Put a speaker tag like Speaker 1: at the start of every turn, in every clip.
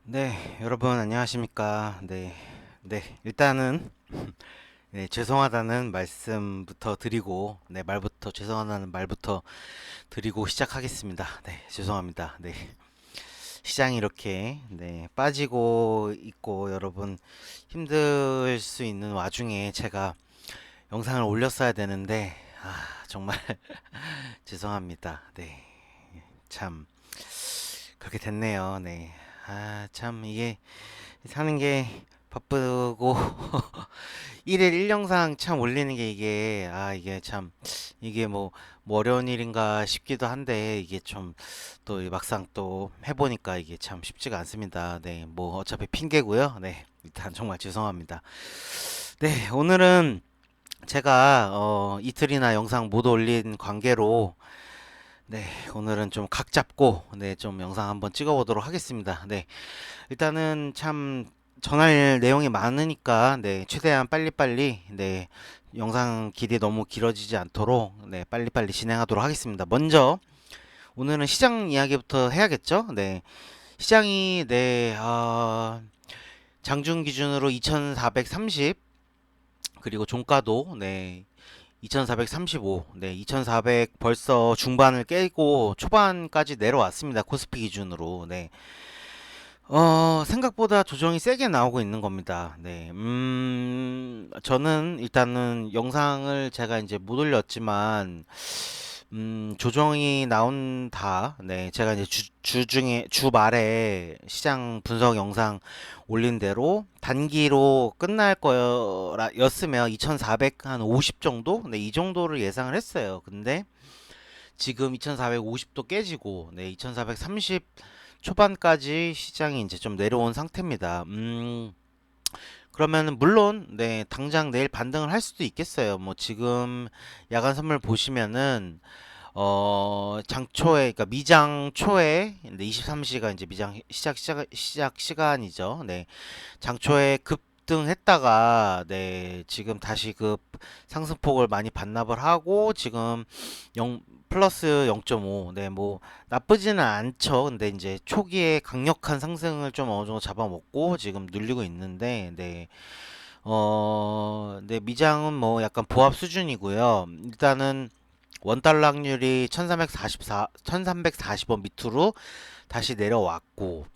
Speaker 1: 네, 여러분 안녕하십니까? 일단은 네, 죄송하다는 말씀부터 드리고, 말부터 죄송하다는 말부터 드리고 시작하겠습니다. 네, 죄송합니다. 네, 시장이 이렇게 빠지고 있고 여러분 힘들 수 있는 와중에 제가 영상을 올렸어야 되는데 정말 죄송합니다. 네, 참 그렇게 됐네요. 네, 참 이게 사는 게 바쁘고 1일 1영상 참 올리는 게 이게 참 이게 뭐 어려운 일인가 싶기도 한데 이게 좀 또 막상 또 해보니까 이게 참 쉽지가 않습니다. 네, 뭐 어차피 핑계고요. 네, 일단 정말 죄송합니다. 네, 오늘은 제가 이틀이나 영상 못 올린 관계로 네, 오늘은 좀 각 잡고 좀 영상 한번 찍어 보도록 하겠습니다. 네, 일단은 참 전할 내용이 많으니까 최대한 빨리빨리 영상 길이 너무 길어지지 않도록 빨리빨리 진행하도록 하겠습니다. 먼저 오늘은 시장 이야기부터 해야겠죠? 네. 시장이 장중 기준으로 2430 그리고 종가도 2435 2400 벌써 중반을 깨고 초반까지 내려왔습니다. 코스피 기준으로. 생각보다 조정이 세게 나오고 있는 겁니다. 네. 저는 일단은 영상을 제가 이제 못 올렸지만, 조정이 나온다. 네. 제가 이제 주중에, 주말에 시장 분석 영상 올린 대로 단기로 끝날 였으면 2450 정도? 네. 이 정도를 예상을 했어요. 근데 지금 2450도 깨지고, 2430 초반까지 시장이 이제 좀 내려온 상태입니다. 그러면 물론 당장 내일 반등을 할 수도 있겠어요. 뭐 지금 야간 선물 보시면은 장초에 그러니까 미장 초에 23시가 이제 미장 시작 시간이죠. 네. 장초에 급등했다가 지금 다시 급 상승폭을 많이 반납을 하고 지금 0 플러스 0.5 뭐 나쁘지는 않죠. 근데 이제 초기에 강력한 상승을 좀 어느 정도 잡아먹고 지금 눌리고 있는데 미장은 뭐 약간 보합 수준이고요. 일단은 원달러 확률이 1340원 밑으로 다시 내려왔고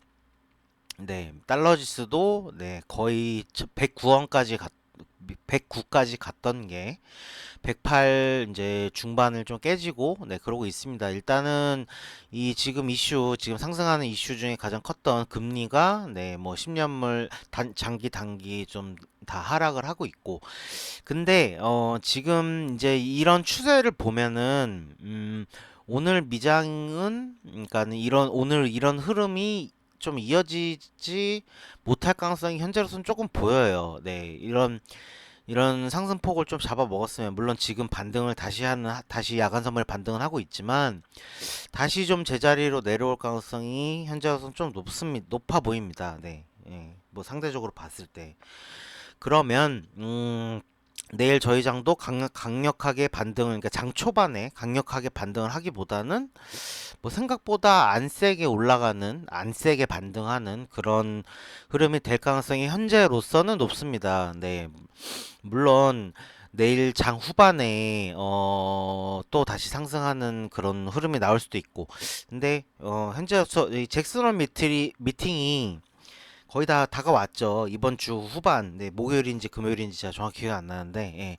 Speaker 1: 달러 지수도 거의 109원까지 109까지 갔던 게 108 이제 중반을 좀 깨지고 그러고 있습니다. 일단은 이 지금 지금 상승하는 이슈 중에 가장 컸던 금리가 뭐 10년물 장기 단기 좀 다 하락을 하고 있고 근데 지금 이제 이런 추세를 보면은 오늘 미장은 그러니까 오늘 이런 흐름이 좀 이어지지 못할 가능성이 현재로서는 조금 보여요. 네, 이런 상승폭을 좀 잡아 먹었으면 물론 지금 다시 야간 선물 반등을 하고 있지만 다시 좀 제자리로 내려올 가능성이 현재로서는 좀 높아 보입니다. 네, 예, 뭐 상대적으로 봤을 때 그러면 내일 저희 장도 강력하게 반등을 그러니까 장 초반에 강력하게 반등을 하기보다는 뭐 생각보다 안 세게 반등하는 그런 흐름이 될 가능성이 현재로서는 높습니다. 네. 물론 내일 장 후반에 또 다시 상승하는 그런 흐름이 나올 수도 있고 근데 현재로서 이 잭슨홀 미팅이 거의 다 다가왔죠. 이번 주 후반, 목요일인지 금요일인지 제가 정확히 기억이 안 나는데, 예.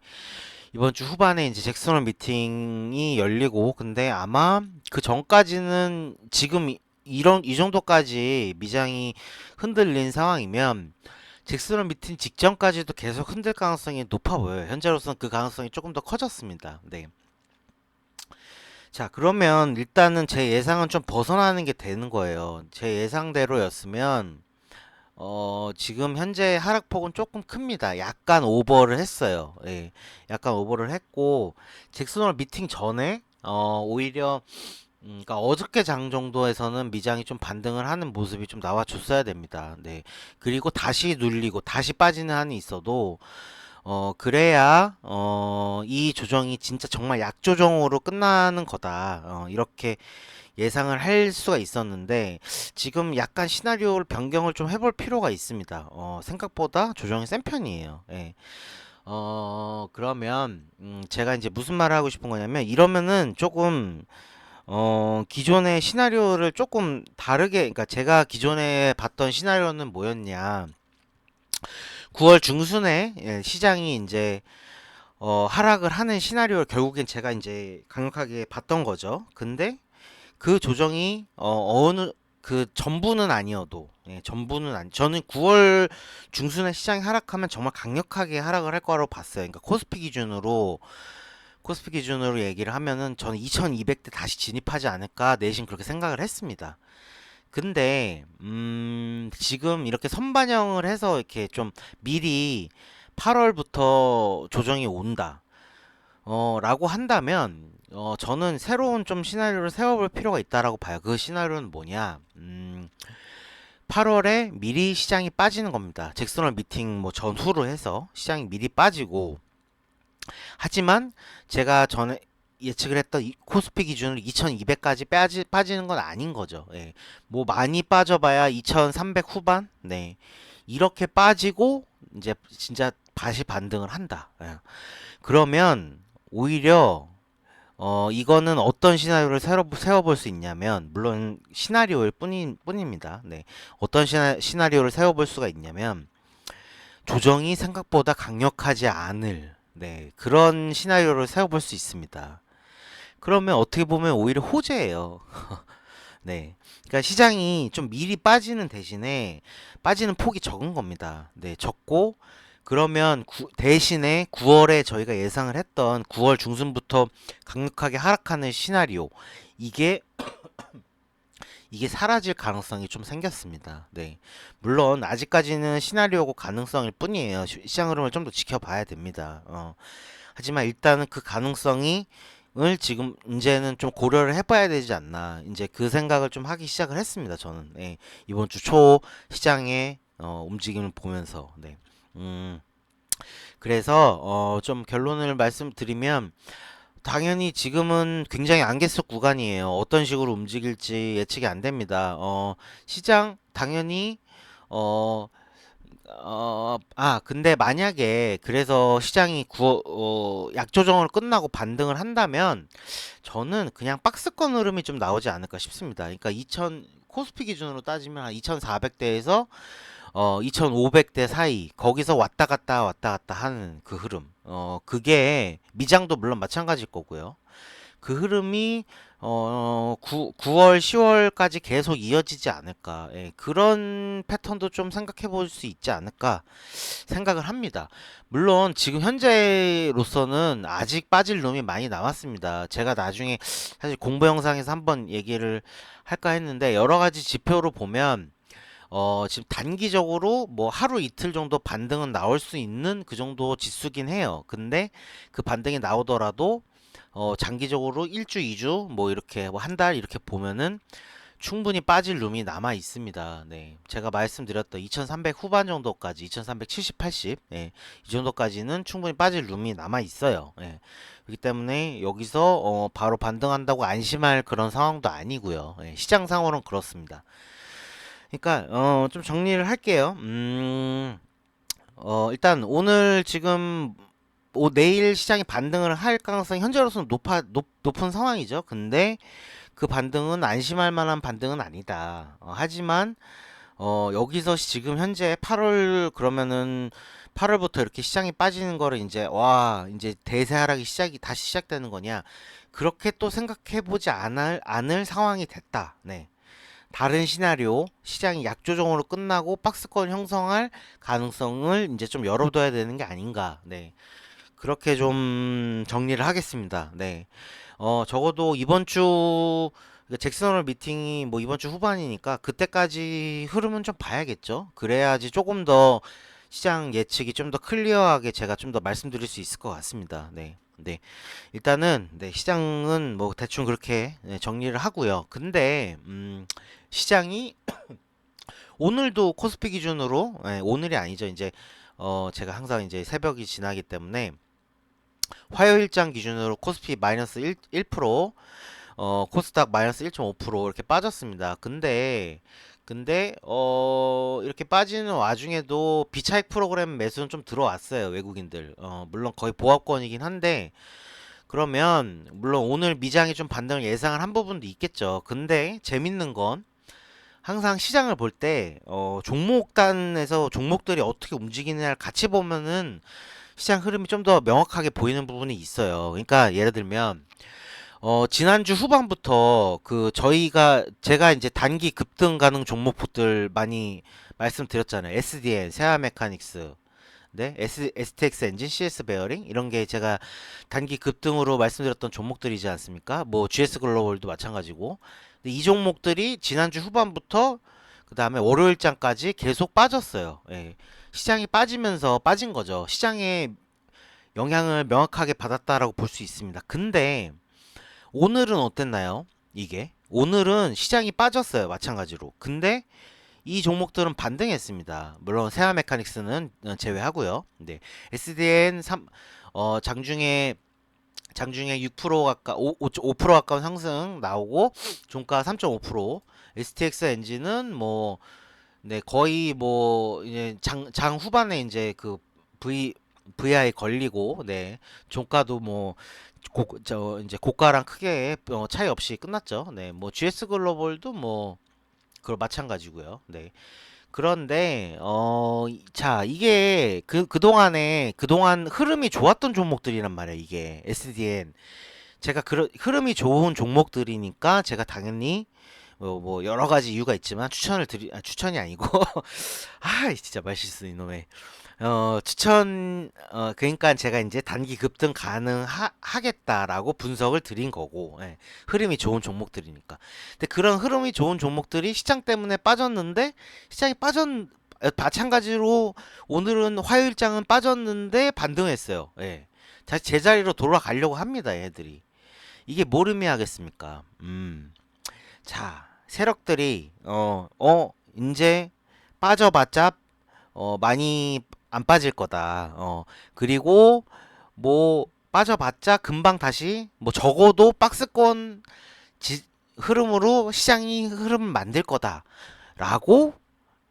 Speaker 1: 이번 주 후반에 이제 잭슨홀 미팅이 열리고, 근데 아마 그 전까지는 지금 이 정도까지 미장이 흔들린 상황이면 잭슨홀 미팅 직전까지도 계속 흔들 가능성이 높아 보여요. 현재로서는 그 가능성이 조금 더 커졌습니다. 네. 자, 그러면 일단은 제 예상은 좀 벗어나는 게 되는 거예요. 제 예상대로였으면 지금 현재 하락폭은 조금 큽니다. 약간 오버를 했어요. 예, 약간 오버를 했고, 잭슨홀 미팅 전에, 오히려, 그러니까 어저께 장 정도에서는 미장이 좀 반등을 하는 모습이 좀 나와줬어야 됩니다. 네. 그리고 다시 눌리고, 다시 빠지는 한이 있어도, 그래야, 이 조정이 진짜 정말 약조정으로 끝나는 거다. 이렇게 예상을 할 수가 있었는데 지금 약간 시나리오를 변경을 좀 해볼 필요가 있습니다. 생각보다 조정이 센 편이에요. 예. 그러면 제가 이제 무슨 말을 하고 싶은 거냐면 이러면은 조금 기존의 시나리오를 조금 다르게, 그러니까 제가 기존에 봤던 시나리오는 뭐였냐. 9월 중순에 시장이 이제 하락을 하는 시나리오를 결국엔 제가 이제 강력하게 봤던 거죠. 근데 그 조정이 어느 그 전부는 아니어도, 전부는 아니, 저는 9월 중순에 시장이 하락하면 정말 강력하게 하락을 할 거라고 봤어요. 그러니까 코스피 기준으로 얘기를 하면은 저는 2200대 다시 진입하지 않을까 내심 그렇게 생각을 했습니다. 근데 지금 이렇게 선반영을 해서 이렇게 좀 미리 8월부터 조정이 온다. 라고 한다면 저는 새로운 좀 시나리오를 세워볼 필요가 있다라고 봐요. 그 시나리오는 뭐냐? 8월에 미리 시장이 빠지는 겁니다. 잭슨홀 미팅 뭐 전후로 해서 시장이 미리 빠지고, 하지만 제가 전에 예측을 했던 코스피 기준으로 2200까지 빠지는 건 아닌 거죠. 예. 뭐 많이 빠져봐야 2300 후반? 네. 이렇게 빠지고 이제 진짜 다시 반등을 한다. 예. 그러면 오히려 이거는 어떤 시나리오를 세워볼 수 있냐면, 물론 시나리오일 뿐입니다. 네. 어떤 시나리오를 세워볼 수가 있냐면, 조정이 생각보다 강력하지 않을, 네, 그런 시나리오를 세워볼 수 있습니다. 그러면 어떻게 보면 오히려 호재예요. 네. 그러니까 시장이 좀 미리 빠지는 대신에 빠지는 폭이 적은 겁니다. 네, 적고, 그러면 대신에 9월에 저희가 예상을 했던 9월 중순부터 강력하게 하락하는 시나리오, 이게 사라질 가능성이 좀 생겼습니다. 네. 물론 아직까지는 시나리오고 가능성일 뿐이에요. 시장 흐름을 좀 더 지켜봐야 됩니다. 하지만 일단은 그 가능성이 을 지금 이제는 좀 고려를 해봐야 되지 않나, 이제 그 생각을 좀 하기 시작을 했습니다. 저는 이번 주 초 시장의 움직임을 보면서. 네. 그래서 좀 결론을 말씀드리면, 당연히 지금은 굉장히 안개속 구간이에요. 어떤 식으로 움직일지 예측이 안 됩니다. 시장 당연히 어, 근데 만약에 그래서 시장이 약조정을 끝나고 반등을 한다면 저는 그냥 박스권 흐름이 좀 나오지 않을까 싶습니다. 그러니까 코스피 기준으로 따지면 한 2400대에서 2500대 사이, 거기서 왔다 갔다 하는 그 흐름. 그게 미장도 물론 마찬가지일 거고요. 그 흐름이 9월, 10월까지 계속 이어지지 않을까. 예, 그런 패턴도 좀 생각해 볼 수 있지 않을까 생각을 합니다. 물론 지금 현재로서는 아직 빠질 룸이 많이 남았습니다. 제가 나중에 사실 공부 영상에서 한번 얘기를 할까 했는데, 여러 가지 지표로 보면 지금 단기적으로 뭐 하루 이틀 정도 반등은 나올 수 있는 그 정도 지수긴 해요. 근데 그 반등이 나오더라도 장기적으로 1주, 2주 뭐 이렇게 뭐 한 달 이렇게 보면은 충분히 빠질 룸이 남아 있습니다. 네. 제가 말씀드렸던 2300 후반 정도까지, 2370, 80, 예, 이 정도까지는 충분히 빠질 룸이 남아 있어요. 예. 그렇기 때문에 여기서 바로 반등한다고 안심할 그런 상황도 아니고요. 예, 시장 상황은 그렇습니다. 그러니까 좀 정리를 할게요. 일단 오늘 지금 내일 시장이 반등을 할 가능성이 현재로서는 높은 상황이죠. 근데 그 반등은 안심할 만한 반등은 아니다. 하지만 여기서 지금 현재 8월, 그러면은 8월부터 이렇게 시장이 빠지는 거를 이제 이제 대세 하락이 다시 시작되는 거냐? 그렇게 또 생각해 보지 않을 상황이 됐다. 네. 다른 시나리오, 시장이 약조정으로 끝나고 박스권 형성할 가능성을 이제 좀 열어둬야 되는 게 아닌가. 네. 그렇게 좀 정리를 하겠습니다. 네. 적어도 이번 주 잭슨홀 미팅이 뭐 이번 주 후반이니까 그때까지 흐름은 좀 봐야겠죠. 그래야지 조금 더 시장 예측이 좀 더 클리어하게 제가 좀 더 말씀드릴 수 있을 것 같습니다. 네. 네. 일단은 네, 시장은 뭐 대충 그렇게 정리를 하고요. 근데 시장이 오늘도 코스피 기준으로, 오늘이 아니죠. 이제 제가 항상 이제 새벽이 지나기 때문에 화요일장 기준으로 코스피 마이너스 1%, 코스닥 마이너스 1.5% 이렇게 빠졌습니다. 근데 이렇게 빠지는 와중에도 비차익 프로그램 매수는 좀 들어왔어요. 외국인들. 물론 거의 보합권이긴 한데, 그러면 물론 오늘 미장이 좀 반등을 예상을 한 부분도 있겠죠. 근데 재밌는 건 항상 시장을 볼 때 종목단에서 종목들이 어떻게 움직이느냐를 같이 보면은 시장 흐름이 좀 더 명확하게 보이는 부분이 있어요. 그러니까 예를 들면 지난주 후반부터 제가 이제 단기 급등 가능 종목들 많이 말씀드렸잖아요. SDN, 세아 메카닉스, 네, STX 엔진, CS 베어링 이런 게 제가 단기 급등으로 말씀드렸던 종목들이지 않습니까? 뭐 GS 글로벌도 마찬가지고. 근데 이 종목들이 지난주 후반부터 그 다음에 월요일장까지 계속 빠졌어요. 예. 시장이 빠지면서 빠진 거죠. 시장의 영향을 명확하게 받았다라고 볼 수 있습니다. 근데 오늘은 어땠나요? 이게 오늘은 시장이 빠졌어요. 마찬가지로. 근데 이 종목들은 반등했습니다. 물론 세아 메카닉스는 제외하고요. 네. SDN 3 장중에 6% 가까 5% 가까운 상승 나오고 종가 3.5%. STX 엔진은 뭐 네, 거의 뭐 이제 장 후반에 이제 그 VI 걸리고 네. 종가도 뭐 이제 고가랑 크게 차이 없이 끝났죠. 네. 뭐 GS 글로벌도 뭐 그걸 마찬가지고요. 네. 그런데 자, 이게 그동안 흐름이 좋았던 종목들이란 말이에요. 이게 SDN 제가 흐름이 좋은 종목들이니까 제가 당연히 뭐 여러 가지 이유가 있지만 추천이 아니고 아, 진짜 말실수 이놈의 그러니까 제가 이제 단기 급등 가능하겠다라고 분석을 드린 거고, 예, 흐름이 좋은 종목들이니까. 근데 그런 흐름이 좋은 종목들이 시장 때문에 빠졌는데, 마찬가지로 오늘은 화요일장은 빠졌는데 반등했어요. 예. 다시 제자리로 돌아가려고 합니다, 얘들이. 이게 뭘 의미하겠습니까? 자, 세력들이, 이제 빠져봤자, 많이 안 빠질 거다. 그리고 뭐 빠져봤자 금방 다시 뭐 적어도 박스권 흐름으로 시장이 흐름 만들 거다라고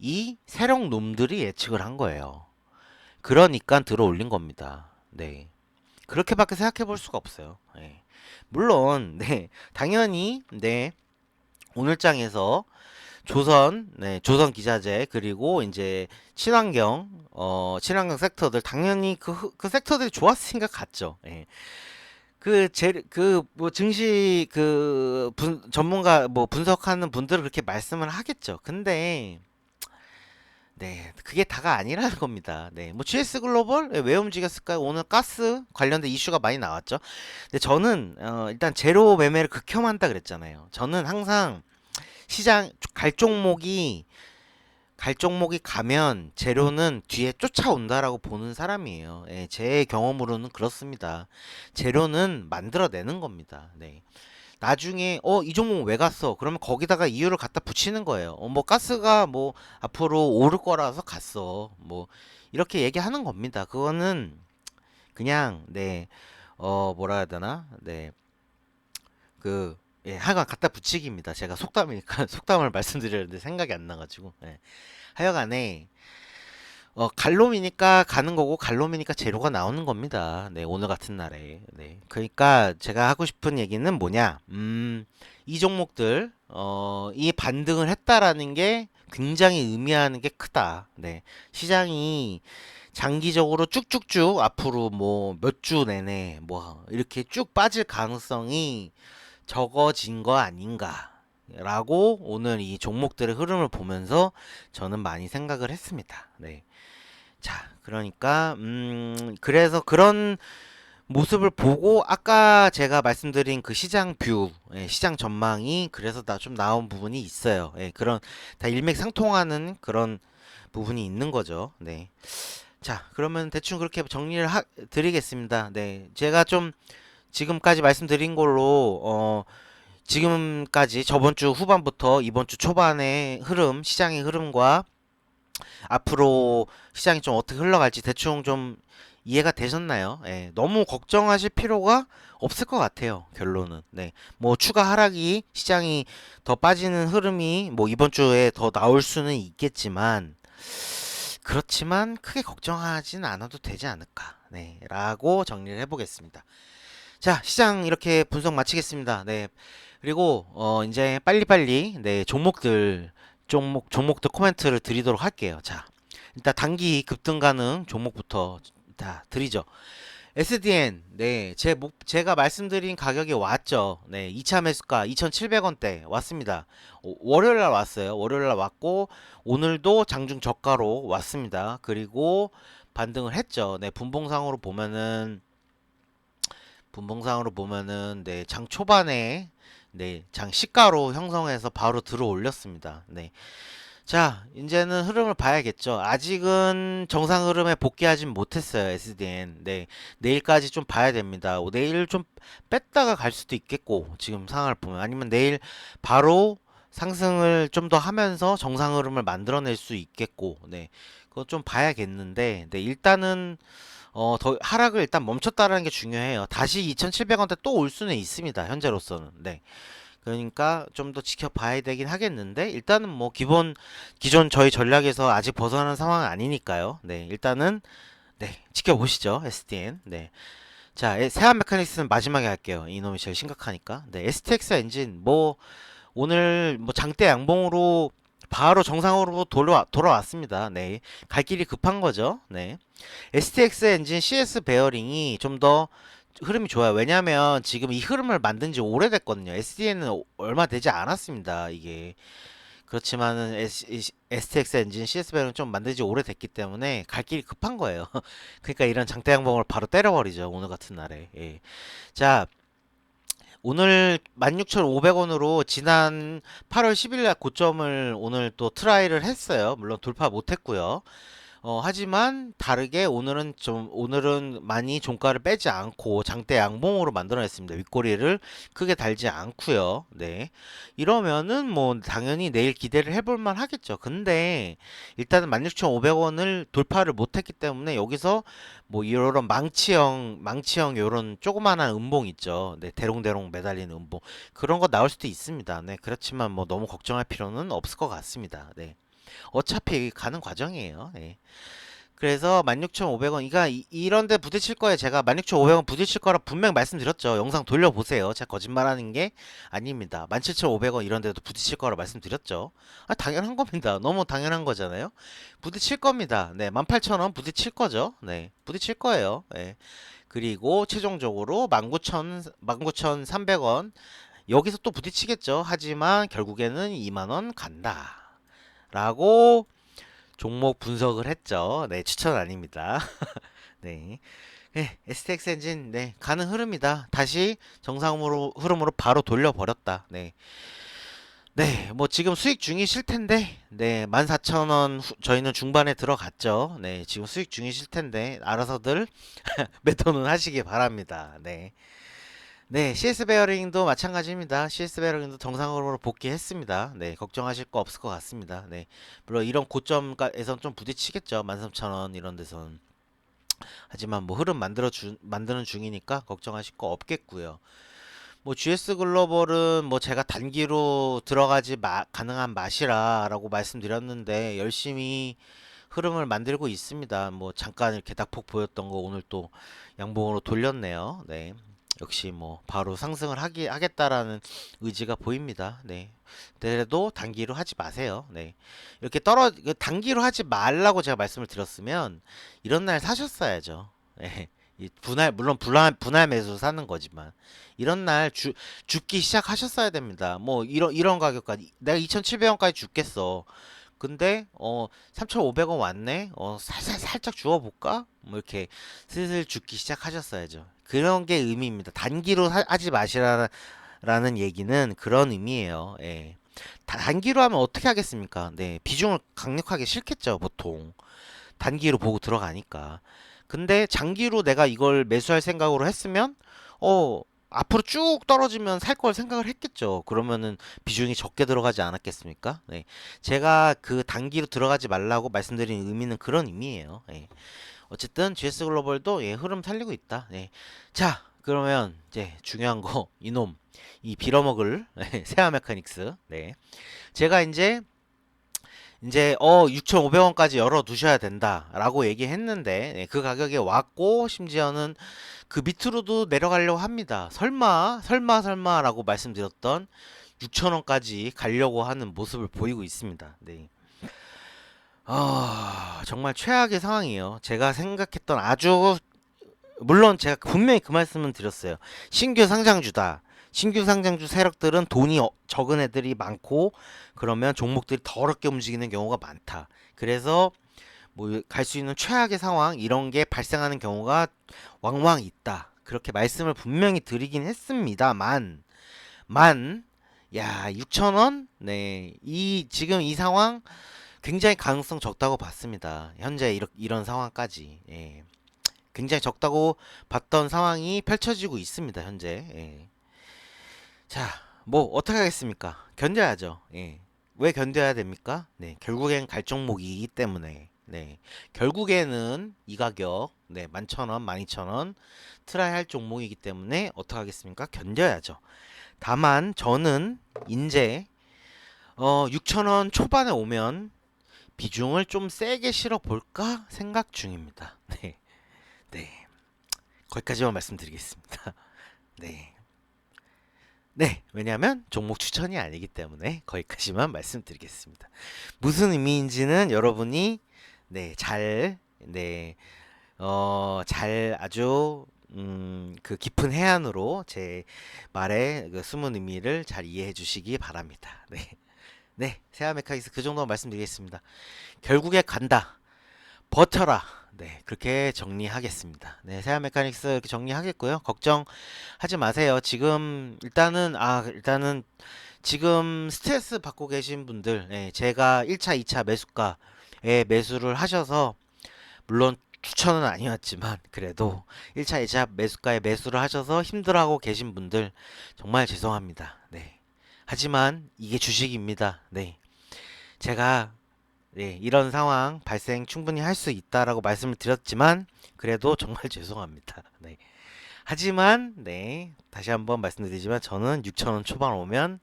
Speaker 1: 이 세력 놈들이 예측을 한 거예요. 그러니까 들어 올린 겁니다. 네. 그렇게밖에 생각해 볼 수가 없어요. 네. 물론 네. 당연히 네. 오늘장에서 조선 기자재 그리고 이제 친환경 섹터들 당연히 그 섹터들이 좋았으니까 갔죠. 예. 뭐 증시 전문가 뭐 분석하는 분들은 그렇게 말씀을 하겠죠. 근데 네, 그게 다가 아니라는 겁니다. 네, 뭐 GS 글로벌 왜 움직였을까요? 오늘 가스 관련된 이슈가 많이 나왔죠. 근데 저는 일단 제로 매매를 극혐한다 그랬잖아요. 저는 항상 시장 갈 종목이 가면 재료는 뒤에 쫓아온다라고 보는 사람이에요. 예, 제 경험으로는 그렇습니다. 재료는 만들어내는 겁니다. 네. 나중에 이 종목 왜 갔어? 그러면 거기다가 이유를 갖다 붙이는 거예요. 뭐 가스가 뭐 앞으로 오를 거라서 갔어. 뭐 이렇게 얘기하는 겁니다. 그거는 그냥 네. 뭐라 해야 되나? 네. 그 예, 하여간 갖다 붙이기입니다. 제가 속담이니까 속담을 말씀드렸는데 생각이 안 나가지고. 예. 하여간에 갈놈이니까 가는 거고 갈놈이니까 재료가 나오는 겁니다. 네, 오늘 같은 날에. 네. 그러니까 제가 하고 싶은 얘기는 뭐냐? 이 종목들 이 반등을 했다라는 게 굉장히 의미하는 게 크다. 네. 시장이 장기적으로 쭉쭉쭉 앞으로 뭐 몇 주 내내 뭐 이렇게 쭉 빠질 가능성이 적어진 거 아닌가 라고 오늘 이 종목들의 흐름을 보면서 저는 많이 생각을 했습니다. 네. 자, 그러니까 그래서 그런 모습을 보고 아까 제가 말씀드린 그 시장 뷰, 시장 전망이 그래서 좀 나온 부분이 있어요. 예, 그런 다 일맥상통하는 그런 부분이 있는 거죠. 네. 자, 그러면 대충 그렇게 정리를 드리겠습니다. 네. 제가 좀 지금까지 말씀드린 걸로 지금까지 저번 주 후반부터 이번 주 초반의 흐름, 시장의 흐름과 앞으로 시장이 좀 어떻게 흘러갈지 대충 좀 이해가 되셨나요? 예, 너무 걱정하실 필요가 없을 것 같아요. 결론은. 네. 뭐 추가 하락이 시장이 더 빠지는 흐름이 뭐 이번 주에 더 나올 수는 있겠지만 그렇지만 크게 걱정하진 않아도 되지 않을까. 네. 라고 정리를 해보겠습니다. 자, 시장 이렇게 분석 마치겠습니다. 네. 그리고 이제 빨리빨리 네, 종목들 코멘트를 드리도록 할게요. 자, 일단 단기 급등 가능 종목부터 다 드리죠. SDN, 네, 제가 말씀드린 가격이 왔죠. 네, 2차 매수가 2,700원대 왔습니다. 월요일 날 왔어요. 월요일 날 왔고, 오늘도 장중 저가로 왔습니다. 그리고 반등을 했죠. 네, 분봉상으로 보면은, 네, 장 초반에, 네, 장 시가로 형성해서 바로 들어 올렸습니다. 네. 자, 이제는 흐름을 봐야겠죠. 아직은 정상 흐름에 복귀하진 못했어요, SDN. 네, 내일까지 좀 봐야 됩니다. 내일 좀 뺐다가 갈 수도 있겠고, 지금 상황을 보면. 아니면 내일 바로 상승을 좀 더 하면서 정상 흐름을 만들어낼 수 있겠고, 네. 그거 좀 봐야겠는데, 네, 일단은, 더 하락을 일단 멈췄다라는 게 중요해요. 다시 2,700원대 또 올 수는 있습니다, 현재로서는. 네. 그러니까 좀 더 지켜봐야 되긴 하겠는데 일단은 뭐 기존 저희 전략에서 아직 벗어나는 상황은 아니니까요. 네, 일단은 네, 지켜보시죠. SDN. 네. 자, 세한 메카닉스는 마지막에 할게요. 이놈이 제일 심각하니까. 네, STX 엔진 뭐 오늘 뭐 장대 양봉으로 바로 정상으로 돌아왔습니다. 네. 갈 길이 급한 거죠. 네. STX 엔진 CS 베어링이 좀 더 흐름이 좋아요. 왜냐면 지금 이 흐름을 만든 지 오래됐거든요. SDN은 얼마 되지 않았습니다. 이게. 그렇지만은 STX 엔진 CS 베어링 좀 만든 지 오래됐기 때문에 갈 길이 급한 거예요. 그러니까 이런 장대 양봉을 바로 때려버리죠. 오늘 같은 날에. 예. 자, 오늘 16,500원으로 지난 8월 10일 날 고점을 오늘 또 트라이를 했어요. 물론 돌파 못했고요. 하지만 다르게 오늘은 많이 종가를 빼지 않고 장대 양봉으로 만들어냈습니다. 윗꼬리를 크게 달지 않고요. 네. 이러면은 뭐 당연히 내일 기대를 해볼 만 하겠죠. 근데 일단은 16,500원을 돌파를 못했기 때문에 여기서 뭐 이런 망치형 요런 조그만한 음봉 있죠. 네. 대롱대롱 매달리는 음봉. 그런 거 나올 수도 있습니다. 네. 그렇지만 뭐 너무 걱정할 필요는 없을 것 같습니다. 네. 어차피 가는 과정이에요. 네. 그래서 16,500원, 이런 데 부딪힐 거예요. 제가 16,500원 부딪힐 거라 분명 말씀드렸죠. 영상 돌려보세요. 제가 거짓말하는 게 아닙니다. 17,500원 이런 데도 부딪힐 거라 말씀드렸죠. 아, 당연한 겁니다. 너무 당연한 거잖아요. 부딪힐 겁니다. 네, 18,000원 부딪힐 거죠. 네, 부딪힐 거예요. 네. 그리고 최종적으로 19,300원 여기서 또 부딪히겠죠. 하지만 결국에는 2만원 간다. 라고 종목 분석을 했죠. 네, 추천 아닙니다. 네. 네, STX 엔진, 네, 가는 흐름이다. 다시 흐름으로 바로 돌려버렸다. 네. 네, 뭐 지금 수익 중이실 텐데, 네, 14,000원 저희는 중반에 들어갔죠. 네, 지금 수익 중이실 텐데, 알아서들 매도는 하시기 바랍니다. 네. 네, CS 베어링도 마찬가지입니다. CS 베어링도 정상으로 복귀했습니다. 네, 걱정하실 거 없을 것 같습니다. 네, 물론 이런 고점에선 좀 부딪히겠죠. 13,000원 이런 데선. 하지만 뭐 흐름 만드는 중이니까 걱정하실 거 없겠고요. 뭐 GS 글로벌은 뭐 제가 단기로 가능한 맛이라라고 말씀드렸는데 열심히 흐름을 만들고 있습니다. 뭐 잠깐 이렇게 낙폭 보였던 거 오늘 또 양봉으로 돌렸네요. 네. 역시 뭐 바로 상승을 하겠다라는 의지가 보입니다. 네. 그래도 단기로 하지 마세요. 네. 이렇게 단기로 하지 말라고 제가 말씀을 드렸으면 이런 날 사셨어야죠. 네. 물론 분할 매수 사는 거지만 이런 날 죽기 시작하셨어야 됩니다. 뭐 이런 가격까지 내가 2,700원까지 죽겠어. 근데 3,500원 왔네. 살짝 주워 볼까? 뭐 이렇게 슬슬 죽기 시작하셨어야죠. 그런 게 의미입니다. 단기로 하지 마시라는 얘기는 그런 의미예요. 예. 단기로 하면 어떻게 하겠습니까? 네, 비중을 강력하게 싫겠죠, 보통. 단기로 보고 들어가니까. 근데 장기로 내가 이걸 매수할 생각으로 했으면 앞으로 쭉 떨어지면 살 걸 생각을 했겠죠. 그러면은 비중이 적게 들어가지 않았겠습니까? 네. 제가 그 단기로 들어가지 말라고 말씀드린 의미는 그런 의미예요. 네. 어쨌든 GS 글로벌도 예, 흐름 살리고 있다. 네. 자, 그러면 이제 중요한 거 이놈 이 빌어먹을 세아 메카닉스. 네. 제가 이제 6,500원까지 열어 두셔야 된다라고 얘기했는데 네, 그 가격에 왔고 심지어는 그 밑으로도 내려가려고 합니다. 설마라고 말씀드렸던 6,000원까지 가려고 하는 모습을 보이고 있습니다. 네. 정말 최악의 상황이에요. 제가 생각했던 아주 물론 제가 분명히 그 말씀은 드렸어요. 신규 상장주다. 신규 상장주 세력들은 돈이 적은 애들이 많고 그러면 종목들이 더럽게 움직이는 경우가 많다. 그래서 뭐 갈 수 있는 최악의 상황 이런 게 발생하는 경우가 왕왕 있다. 그렇게 말씀을 분명히 드리긴 했습니다만 야, 6,000원? 네. 지금 이 상황 굉장히 가능성 적다고 봤습니다. 현재 이런 상황까지. 예. 굉장히 적다고 봤던 상황이 펼쳐지고 있습니다. 현재. 예. 자, 뭐 어떻게 하겠습니까? 견뎌야죠. 예. 왜 견뎌야 됩니까? 네, 결국엔 갈 종목이기 때문에. 네, 결국에는 이 가격, 네, 11,000원, 12,000원 트라이 할 종목이기 때문에 어떻게 하겠습니까? 견뎌야죠. 다만 저는 이제 6,000원 초반에 오면 비중을 좀 세게 실어 볼까 생각 중입니다. 네. 네. 거기까지만 말씀드리겠습니다. 네. 네. 왜냐하면 종목 추천이 아니기 때문에 거기까지만 말씀드리겠습니다. 무슨 의미인지는 여러분이 네, 잘 아주 그 깊은 해안으로 제 말의 그 숨은 의미를 잘 이해해 주시기 바랍니다. 네. 네. 세아 메카닉스 그 정도 말씀드리겠습니다. 결국에 간다. 버텨라. 네, 그렇게 정리하겠습니다. 네, 세아 메카닉스 이렇게 정리하겠고요. 걱정하지 마세요. 일단은 지금 스트레스 받고 계신 분들, 네, 제가 1차, 2차 매수가에 매수를 하셔서 물론 추천은 아니었지만 그래도 1차, 2차 매수가에 매수를 하셔서 힘들어하고 계신 분들 정말 죄송합니다. 네. 하지만 이게 주식입니다. 네. 제가 네, 이런 상황 발생 충분히 할 수 있다라고 말씀을 드렸지만 그래도 정말 죄송합니다. 네. 하지만 네, 다시 한번 말씀드리지만 저는 6,000원 초반 오면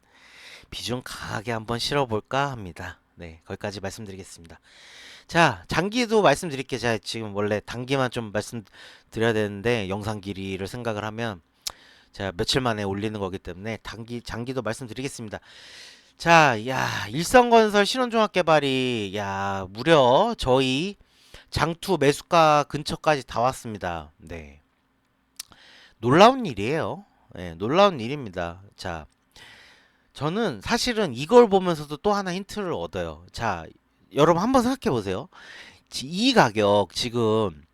Speaker 1: 비중 강하게 한번 실어볼까 합니다. 네, 거기까지 말씀드리겠습니다. 자, 장기도 말씀드릴게요. 제가 지금 원래 단기만 좀 말씀드려야 되는데 영상 길이를 생각을 하면 제가 며칠 만에 올리는 거기 때문에 장기도 말씀드리겠습니다. 자, 야, 일성건설 신원종합개발이 야, 무려 저희 장투 매수가 근처까지 다 왔습니다. 네. 놀라운 일이에요. 네, 놀라운 일입니다. 자, 저는 사실은 이걸 보면서도 또 하나 힌트를 얻어요. 자, 여러분 한번 생각해 보세요. 이 가격 지금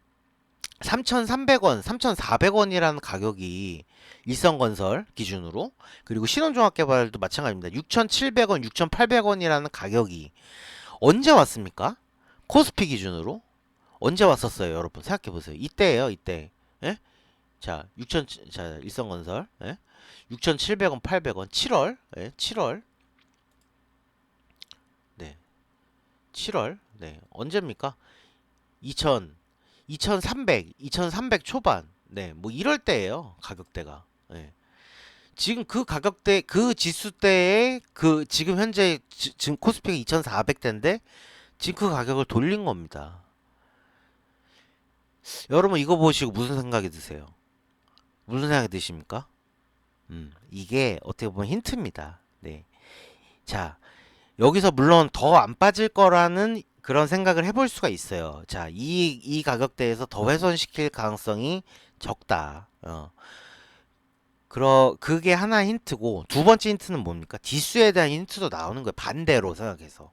Speaker 1: 3,300원, 3,400원이라는 가격이 일성건설 기준으로 그리고 신원종합개발도 마찬가지입니다. 6,700원, 6,800원이라는 가격이 언제 왔습니까? 코스피 기준으로 언제 왔었어요, 여러분? 생각해 보세요. 이때예요, 이때. 예? 자, 6천 자, 일성건설. 예? 6,700원, 800원. 7월. 예? 7월. 네. 7월. 네. 언제입니까? 2,000 2300 초반. 네, 뭐 이럴 때예요. 가격대가. 네. 지금 그 가격대 그 지수대에 지금 현재 지금 코스피가 2,400대인데 지금 그 가격을 돌린 겁니다. 여러분 이거 보시고 무슨 생각이 드세요? 무슨 생각이 드십니까? 이게 어떻게 보면 힌트입니다. 네. 자, 여기서 물론 더 안 빠질 거라는 그런 생각을 해볼 수가 있어요. 자, 이 가격대에서 더 훼손시킬 가능성이 적다. 그게 하나의 힌트고, 두 번째 힌트는 뭡니까? 지수에 대한 힌트도 나오는 거예요. 반대로 생각해서.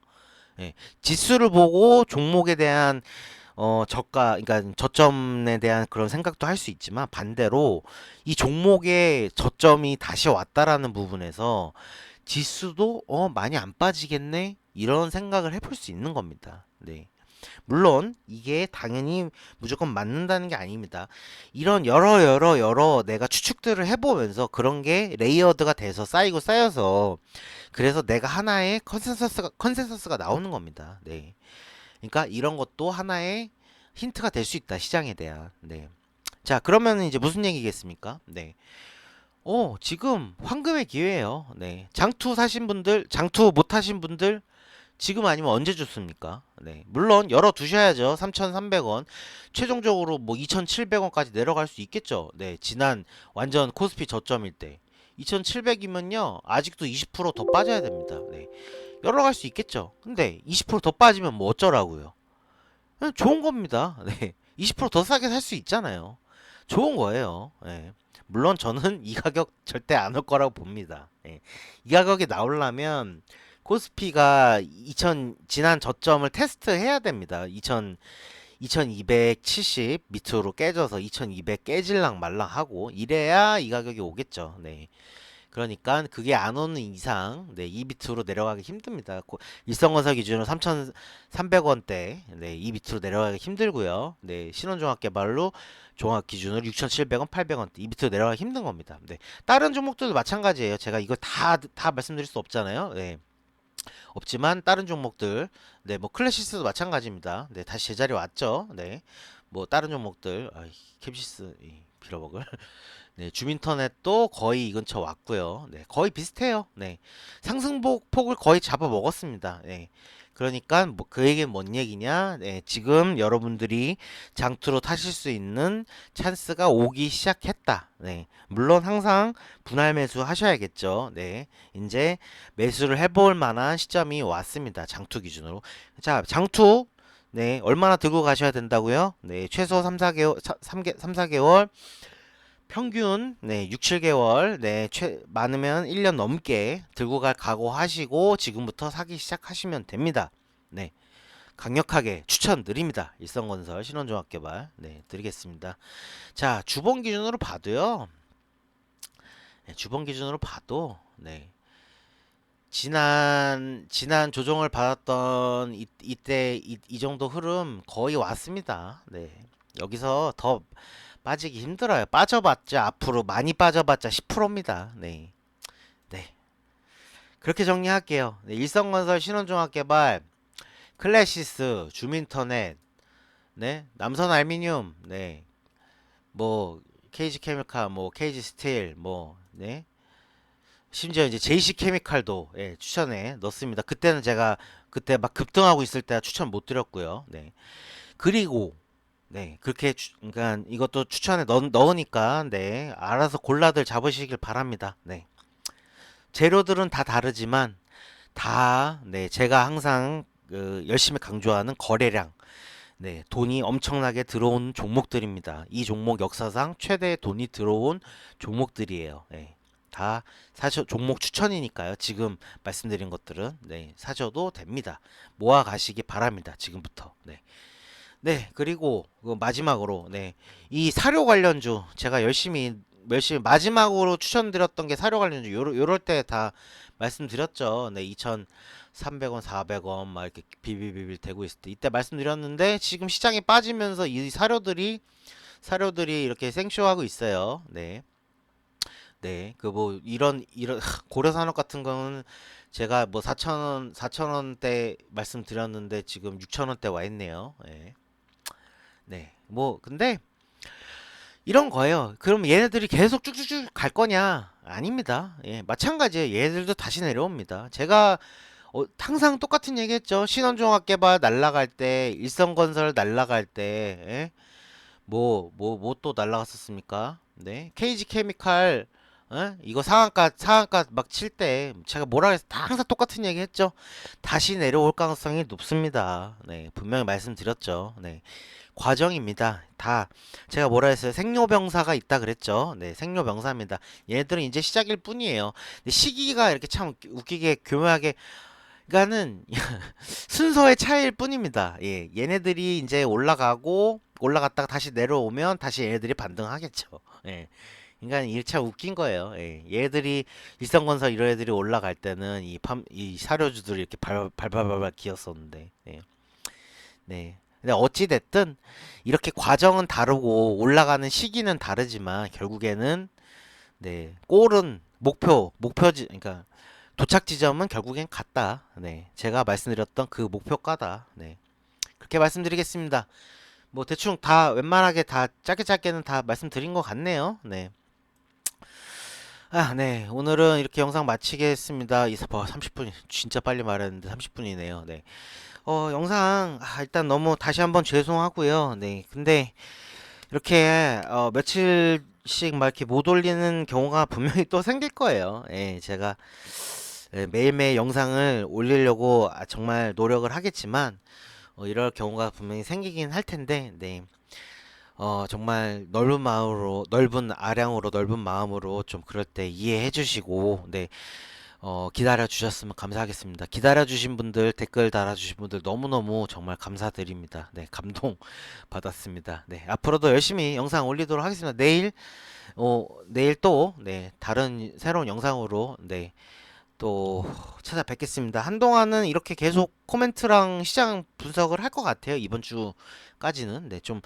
Speaker 1: 예, 지수를 보고 종목에 대한 그러니까 저점에 대한 그런 생각도 할 수 있지만 반대로 이 종목의 저점이 다시 왔다라는 부분에서 지수도 많이 안 빠지겠네 이런 생각을 해볼 수 있는 겁니다. 네. 물론 이게 당연히 무조건 맞는다는 게 아닙니다. 이런 여러 내가 추측들을 해보면서 그런 게 레이어드가 돼서 쌓여서 그래서 내가 하나의 컨센서스가 나오는 겁니다. 네. 그러니까 이런 것도 하나의 힌트가 될 수 있다, 시장에 대한. 네. 자, 그러면 이제 무슨 얘기겠습니까? 네. 지금 황금의 기회예요. 네. 장투 사신 분들, 장투 못 하신 분들 지금 아니면 언제 좋습니까? 네. 물론 열어 두셔야죠. 3,300원. 최종적으로 뭐 2,700원까지 내려갈 수 있겠죠. 네. 지난 완전 코스피 저점일 때. 2,700이면요. 아직도 20%더 빠져야 됩니다. 네. 열어갈 수 있겠죠. 근데 20%더 빠지면 뭐 어쩌라고요? 좋은 겁니다. 네. 20%더 싸게 살 수 있잖아요. 좋은 거예요. 네. 물론 저는 이 가격 절대 안 올 거라고 봅니다. 예. 이 가격이 나오려면 코스피가 2000 지난 저점을 테스트해야 됩니다. 2270 밑으로 깨져서 2200 깨질랑 말랑 하고 이래야 이 가격이 오겠죠. 네. 그러니까 그게 안 오는 이상 네, 이 밑으로 내려가기 힘듭니다. 일성건설 기준으로 3,300원대 네, 이 밑으로 내려가기 힘들고요. 네, 신원종합개발로 종합 기준으로 6,700원, 800원대 이 밑으로 내려가기 힘든 겁니다. 네, 다른 종목들도 마찬가지예요. 제가 이걸 다 말씀드릴 수 없잖아요. 네. 없지만 다른 종목들 네, 뭐 클래시스도 마찬가지입니다. 네, 다시 제자리 왔죠. 네. 뭐 다른 종목들 캡시스 빌어먹을 네, 주민터넷도 거의 이 근처 왔고요. 네, 거의 비슷해요. 네, 상승폭을 거의 잡아 먹었습니다. 네, 그러니까 뭐 그 얘기는 뭔 얘기냐? 네, 지금 여러분들이 장투로 타실 수 있는 찬스가 오기 시작했다. 네, 물론 항상 분할 매수 하셔야겠죠. 네, 이제 매수를 해볼 만한 시점이 왔습니다. 장투 기준으로. 자, 장투 네, 얼마나 들고 가셔야 된다고요? 네, 최소 3, 4개월, 3, 4개월 평균 네, 6, 7개월 네, 많으면 1년 넘게 들고 갈 각오 하시고 지금부터 사기 시작하시면 됩니다. 네. 강력하게 추천드립니다. 일성건설 신원종합개발 네, 드리겠습니다. 자, 주봉 기준으로 봐도요. 네, 주봉 기준으로 봐도 네. 지난 조정을 받았던 이때 이 정도 흐름 거의 왔습니다. 네. 여기서 더 빠지기 힘들어요. 빠져봤자 앞으로 많이 빠져봤자 10%입니다. 네. 네. 그렇게 정리할게요. 네, 일성건설 신원종합개발 클래시스 주민터넷 네, 남선알미늄 네, 뭐 KG케미칼 뭐 KG스틸 뭐 네, 심지어 이제 JC케미칼도 예, 추천에 넣습니다. 그때는 제가 그때 막 급등하고 있을 때 추천 못 드렸고요. 네. 그리고 네, 그렇게 그러니까 이것도 추천에 넣으니까 네, 알아서 골라들 잡으시길 바랍니다. 네. 재료들은 다 다르지만 다 네, 제가 항상 열심히 강조하는 거래량 네, 돈이 엄청나게 들어온 종목들입니다. 이 종목 역사상 최대 돈이 들어온 종목들이에요. 네, 다 종목 추천이니까요. 지금 말씀드린 것들은 네, 사셔도 됩니다. 모아 가시기 바랍니다. 지금부터. 네. 네, 그리고 마지막으로 네, 이 사료 관련주 제가 열심히 마지막으로 추천드렸던 게 사료 관련주 요럴 때 다 말씀드렸죠. 네, 2,300원, 400원 막 이렇게 비빌비빌 되고 있을 때 이때 말씀드렸는데 지금 시장이 빠지면서 이 사료들이 이렇게 생쇼하고 있어요. 네. 네, 그 뭐 이런 고려산업 같은 거는 제가 뭐 4,000원대 말씀드렸는데 지금 6,000원대 와 있네요. 네. 네. 뭐 근데 이런 거예요. 그럼 얘네들이 계속 쭉쭉쭉 갈 거냐? 아닙니다. 예, 마찬가지예요. 얘네들도 다시 내려옵니다. 제가 항상 똑같은 얘기했죠. 신원종합개발 날라갈 때, 일성건설 날라갈 때, 예? 뭐 또 날라갔었습니까? 네, KG케미칼 이거 상한가 막 칠 때 제가 뭐라 해서 다 항상 똑같은 얘기 했죠. 다시 내려올 가능성이 높습니다. 네, 분명히 말씀드렸죠. 네, 과정입니다. 다 제가 뭐라 했어요? 생로병사가 있다 그랬죠. 네, 생로병사입니다. 얘네들은 이제 시작일 뿐이에요. 근데 시기가 이렇게 참 웃기게 교묘하게 그러니까는 순서의 차이일 뿐입니다. 예, 얘네들이 이제 올라갔다가 다시 내려오면 다시 얘네들이 반등하겠죠. 예. 그러니까 이게 참 웃긴 거예요. 예. 얘들이 일성건설 이런 애들이 올라갈 때는 이 사료주들이 이렇게 발발발발 기었었는데. 예. 네. 근데 어찌 됐든 이렇게 과정은 다르고 올라가는 시기는 다르지만 결국에는 네, 골은 목표지 그러니까 도착 지점은 결국엔 같다. 네. 제가 말씀드렸던 그 목표가다. 네. 그렇게 말씀드리겠습니다. 뭐 대충 다 웬만하게 다 짧게 짧게는 다 말씀드린 것 같네요. 네. 네. 오늘은 이렇게 영상 마치겠습니다. 30분 진짜 빨리 말했는데 30분이네요. 네. 영상 일단 너무 다시 한번 죄송하고요. 네. 근데 이렇게 며칠씩 막 이렇게 못 올리는 경우가 분명히 또 생길 거예요. 예, 제가 매일매일 영상을 올리려고 정말 노력을 하겠지만 이럴 경우가 분명히 생기긴 할 텐데, 네. 정말 넓은 마음으로, 넓은 아량으로, 넓은 마음으로 좀 그럴 때 이해해 주시고, 네. 기다려 주셨으면 감사하겠습니다. 기다려 주신 분들, 댓글 달아 주신 분들 너무너무 정말 감사드립니다. 네, 감동 받았습니다. 네, 앞으로도 열심히 영상 올리도록 하겠습니다. 내일 또, 네, 다른 새로운 영상으로, 네, 또 찾아뵙겠습니다. 한동안은 이렇게 계속 코멘트랑 시장 분석을 할 것 같아요. 이번 주까지는. 네, 좀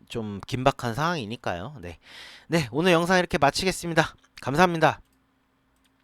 Speaker 1: 좀 긴박한 상황이니까요. 네. 네, 오늘 영상 이렇게 마치겠습니다. 감사합니다.